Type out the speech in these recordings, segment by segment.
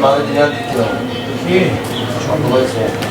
bana dinleyen tutuyor. İyi. Çok kolay şey.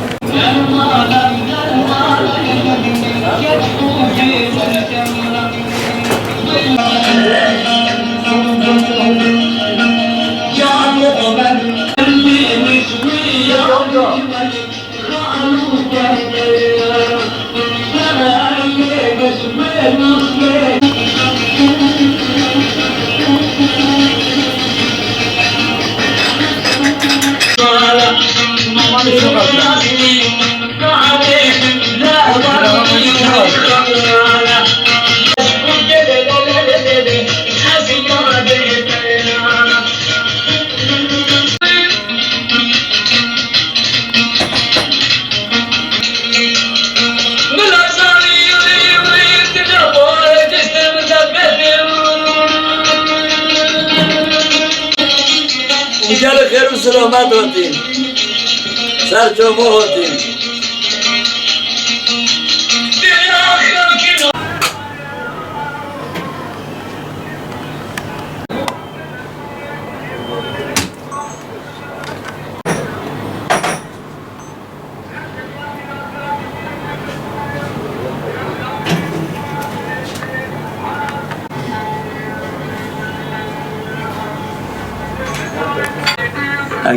Gel خیر و سلامت هاتیم سر جمعه هاتیم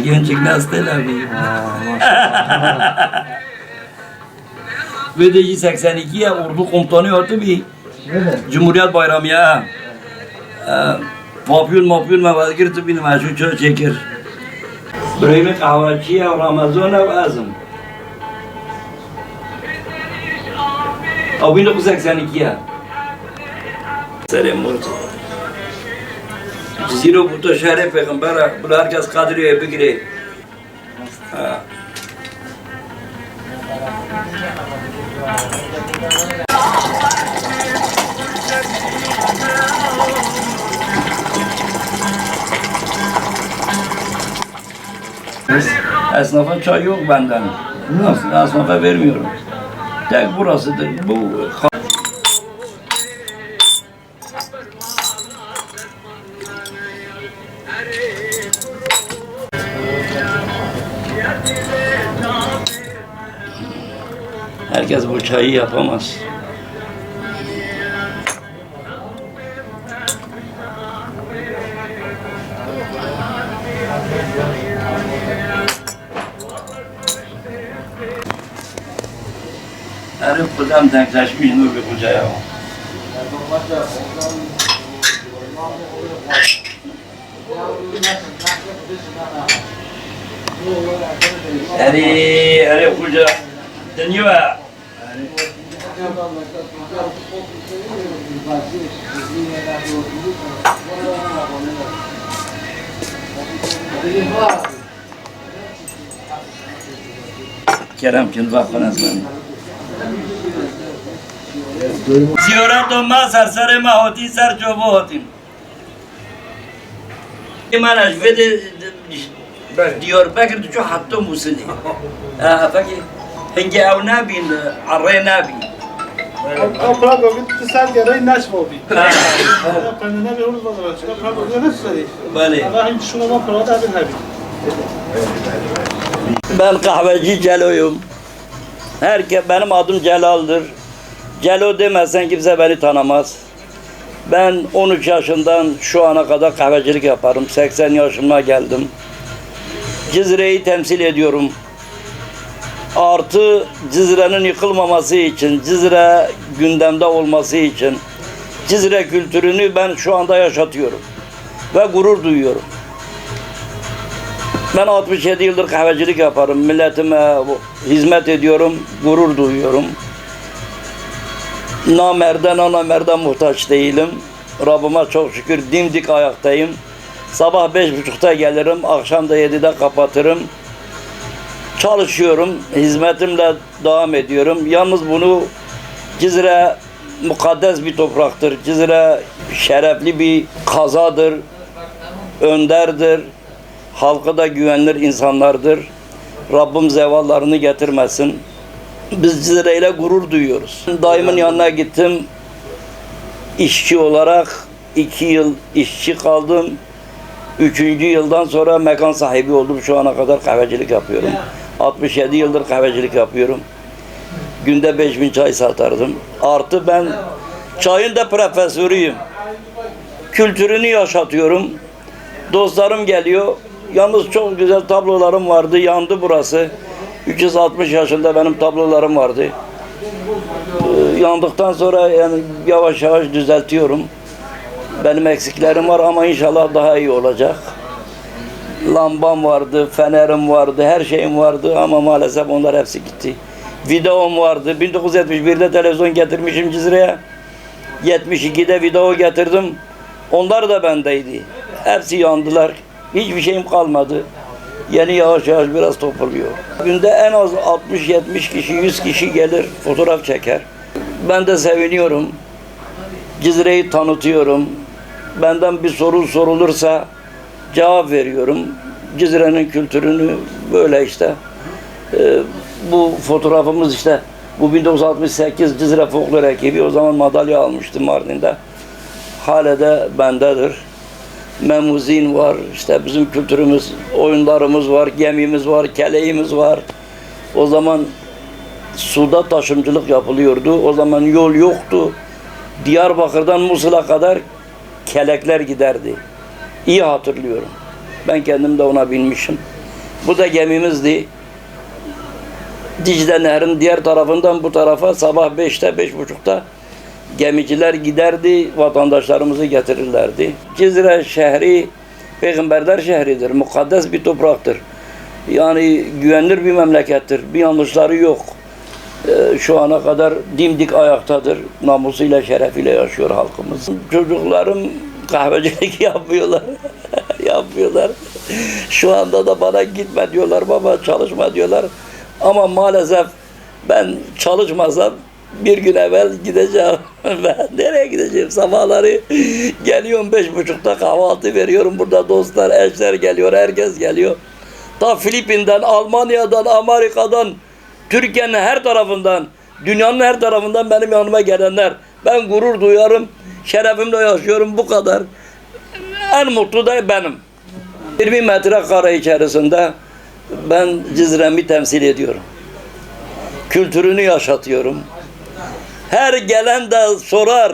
Gençlik nasıl abi? Ve 82'ye ordu komutanı yaptı bir Cumhuriyet Bayramı ya. Papyon mevazgir benim aşu çok çekir. Burayı kahvaltıya Ramazan'a lazım. 1982'ye. Selam olsun. Zira burada şehre peygamber, bunu herkes kadriye bigire. Esnafa çay yok benden. Nasıl? Esnafa vermiyorum. Tek burasıdır. Bu herkes bu çayı yapamaz. Herif kudam tenkleşmiş nur bir kucaya. Herif kuca deniyor. Kerem kim vakfın azmanı? Ziyaret olmaz ser mahoti ser çobu hotim. من اجود دیاربکر تو چه حتی موسیقی فکر هنگی او نبین عره نبین Kapıra bugün sen gereği naş oldu. Kendine bir huruz var. Kapıra bugün nasıl söyleyeyim? Bale. Allah hiç şuna bakıra da bin abi. Ben kahveci Celo'yum. Benim adım Celal'dır. Celo demezsen kimse beni tanımaz. Ben 13 yaşından şu ana kadar kahvecilik yaparım. 80 yaşıma geldim. Cizre'yi temsil ediyorum. Artı Cizre'nin yıkılmaması için, Cizre gündemde olması için, Cizre kültürünü ben şu anda yaşatıyorum. Ve gurur duyuyorum. Ben 67 yıldır kahvecilik yaparım. Milletime hizmet ediyorum, gurur duyuyorum. Namerden muhtaç değilim. Rabbime çok şükür dimdik ayaktayım. Sabah 5.30'da gelirim, akşam da 7'de kapatırım. Çalışıyorum, hizmetimle devam ediyorum. Yalnız bunu Cizre mukaddes bir topraktır. Cizre şerefli bir kazadır, önderdir. Halkı da güvenilir insanlardır. Rabbim zevallarını getirmesin. Biz Cizre ile gurur duyuyoruz. Dayımın yanına gittim. İşçi olarak 2 yıl işçi kaldım. Üçüncü yıldan sonra mekan sahibi oldum. Şu ana kadar kahvecilik yapıyorum. 67 yıldır kahvecilik yapıyorum. Günde 5000 çay satardım. Artı ben çayın da profesörüyüm. Kültürünü yaşatıyorum. Dostlarım geliyor. Yalnız çok güzel tablolarım vardı. Yandı burası. 360 yaşında benim tablolarım vardı. Yandıktan sonra yani yavaş yavaş düzeltiyorum. Benim eksiklerim var ama inşallah daha iyi olacak. Lambam vardı, fenerim vardı, her şeyim vardı ama maalesef onlar hepsi gitti. Videom vardı. 1971'de televizyon getirmişim Cizre'ye. 72'de video getirdim. Onlar da bendeydi. Hepsi yandılar. Hiçbir şeyim kalmadı. Yeni yavaş yavaş biraz toparlıyor. Günde en az 60-70 kişi, 100 kişi gelir, fotoğraf çeker. Ben de seviniyorum. Cizre'yi tanıtıyorum. Benden bir soru sorulursa cevap veriyorum. Cizre'nin kültürünü böyle işte. Bu fotoğrafımız işte bu 1968 Cizre Folklor ekibi, o zaman madalya almıştım Mardin'de. Hala da bendedir. Memuzin var, işte bizim kültürümüz, oyunlarımız var, gemimiz var, keleğimiz var. O zaman suda taşımacılık yapılıyordu. O zaman yol yoktu. Diyarbakır'dan Musul'a kadar kelekler giderdi. İyi hatırlıyorum. Ben kendim de ona binmişim. Bu da gemimizdi. Dicle Nehri'nin diğer tarafından bu tarafa sabah 5'te, 5.30'da gemiciler giderdi, vatandaşlarımızı getirirlerdi. Cizre şehri, peygamberler şehridir, mukaddes bir topraktır. Yani güvenilir bir memlekettir, bir yanlışları yok. Şu ana kadar dimdik ayaktadır, namusuyla, şerefiyle yaşıyor halkımız. Çocuklarım kahvecilik yapıyorlar, yapıyorlar. Şu anda da bana gitme diyorlar, baba çalışma diyorlar. Ama maalesef ben çalışmasam bir gün evvel gideceğim. Ben nereye gideceğim? Sabahları geliyorum 5.30'da kahvaltı veriyorum. Burada dostlar, eşler geliyor, herkes geliyor. Ta Filipin'den, Almanya'dan, Amerika'dan, Türkiye'nin her tarafından, dünyanın her tarafından benim yanıma gelenler. Ben gurur duyarım, şerefimle yaşıyorum, bu kadar. En mutlu da benim. 20 metrekare içerisinde ben Cizre'mi temsil ediyorum. Kültürünü yaşatıyorum. Her gelen de sorar.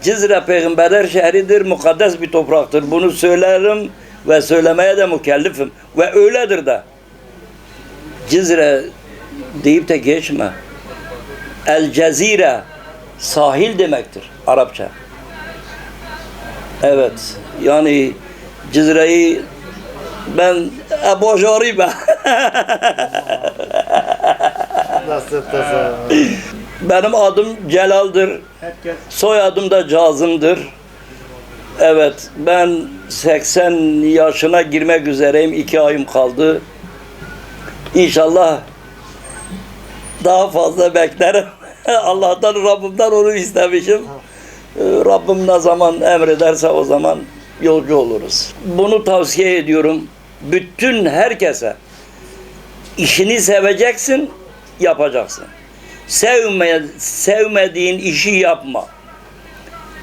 Cizre peygamberler şehridir, mukaddes bir topraktır. Bunu söylerim ve söylemeye de mükellefim. Ve öyledir de. Cizre deyip de geçme. El Cezire, sahil demektir Arapça. Evet, yani Cizre'yi ben Ebojari ben. Benim adım Celal'dır. Soyadım da Cazım'dır. Evet, ben 80 yaşına girmek üzereyim. 2 ayım kaldı. İnşallah daha fazla beklerim. Allah'tan, Rabbimden onu istemişim. Rabbim ne zaman emrederse o zaman yolcu oluruz. Bunu tavsiye ediyorum. Bütün herkese. İşini seveceksin, yapacaksın. Sevmediğin işi yapma.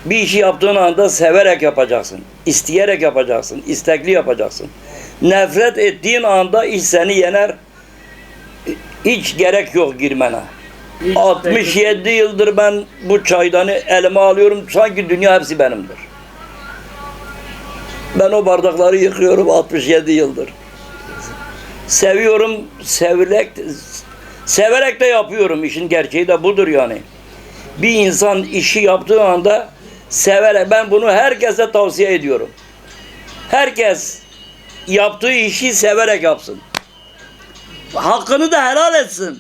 Bir işi yaptığın anda severek yapacaksın. İsteyerek yapacaksın. İstekli yapacaksın. Nefret ettiğin anda iş seni yener. Hiç gerek yok girmene. 67 yıldır ben bu çaydanı elime alıyorum. Sanki dünya hepsi benimdir. Ben o bardakları yıkıyorum 67 yıldır. Seviyorum, severek de yapıyorum. İşin gerçeği de budur yani. Bir insan işi yaptığı anda severek, ben bunu herkese tavsiye ediyorum. Herkes yaptığı işi severek yapsın. Hakkını da helal etsin.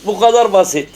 Bu kadar basit.